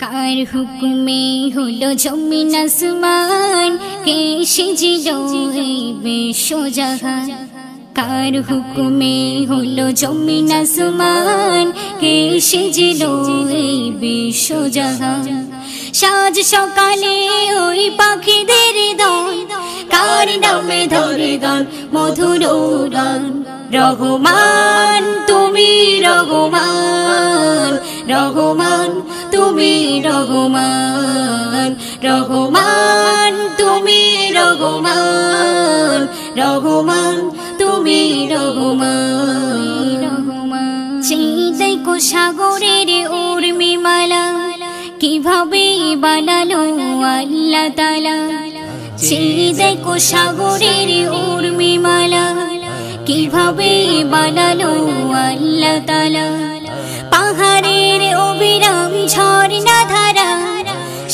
কার হুকুমে হলো জমিন আসমান, কে সেজিলো এই বিশ্বজাহান। কার হুকুমে হলো জমিন আসমান, কে সেজিলো এই বিশ্বজাহান। সাজ সকালে ওই পাখিদের দল, কার নামে ধরে গান মধুর গান। রহমান তুমি রহমান, রহমান তুমি রহমান, রহমান তুমি রহমান, রহমান তুমি রহমান। সেই দেখো সাগরের উর্মিমালা, কিভাবে বানালো আল্লাহ তাআলা। সেই দেখো সাগরের উর্মিমালা, কিভাবে বানালো আল্লাহ তাআলা। পাহাড়ের অবিরাম ঝর্ণা ধারা,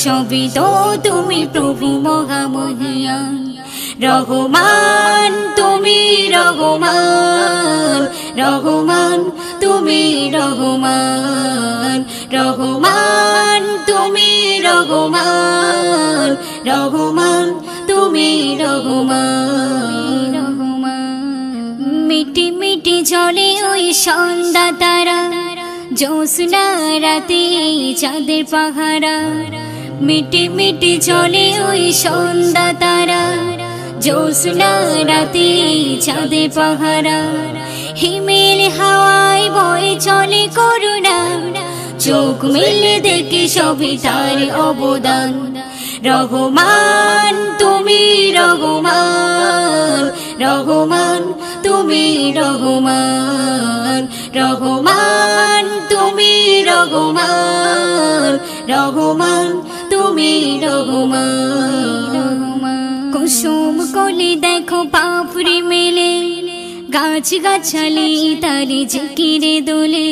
সবই তো তুমি প্রভু মহামহিয়ান। রহমান তুমি রহমান, রহমান তুমি রহমান, রহমান তুমি রহমান, রহমান তুমি রহমান। মিটি মিটি জলে ওই সন্ধ্যা তারা, জ্যোৎস্না রাতে চাঁদের পাহারা। মিটি মিটি জলে ওই সন্ধ্যা তারা, জ্যোৎস্না রাতে চাঁদের পাহারা। হিমেল হাওয়ায় বয়ে চলে করুণা, চোখ মেলে দেখে সবই তার অবদান। রহমান তুমি রহমান, রহমান তুমি রহমান, রহমান তুমি রহমান, রহমান তুমি রহমান। কুসুম কলি দেখো পাপড়ি মেলে, গাছ গাছালি তারি জিকিরে দোলে।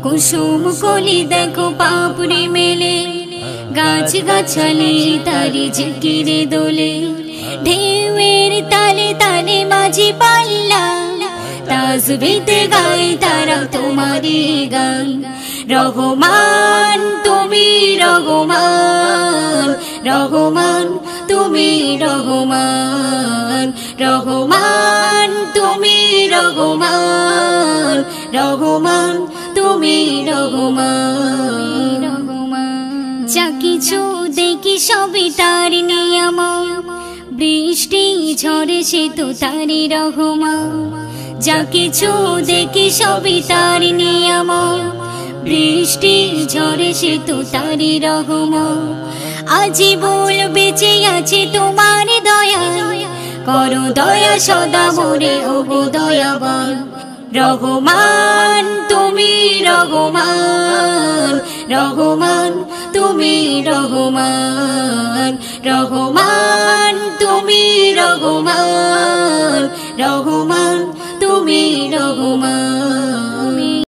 কুসুম কলি দেখো পাপড়ি মেলে, গাছ গাছালি তারি জিকিরে দোলে। ঢেউয়ের তালে তালে মাঝি পাল্লা, তাসবিতে গায় তারা তোমারি গান। রহমান তুমি রহমান, রহমান তুমি রহমান, রহমান তুমি রহমান, রহমান তুমি রহমান। যা কিছু দেখি সবই তার নিয়ম, বৃষ্টি ঝড়ে সে তো তারি রহমান। যা কিছু দেখি সবই তার নিয়ম, বৃষ্টি ঝড়ে সে তো তারি রহমান। আজীবন বেঁচে আছে তোমার দয়া, করো দয়া সদা মোরে ওগো দয়াবান। রহমান তুমি রহমান, রহমান তুমি রহমান, রহমান তুমি রহমান, রহমান তুমি রহমান।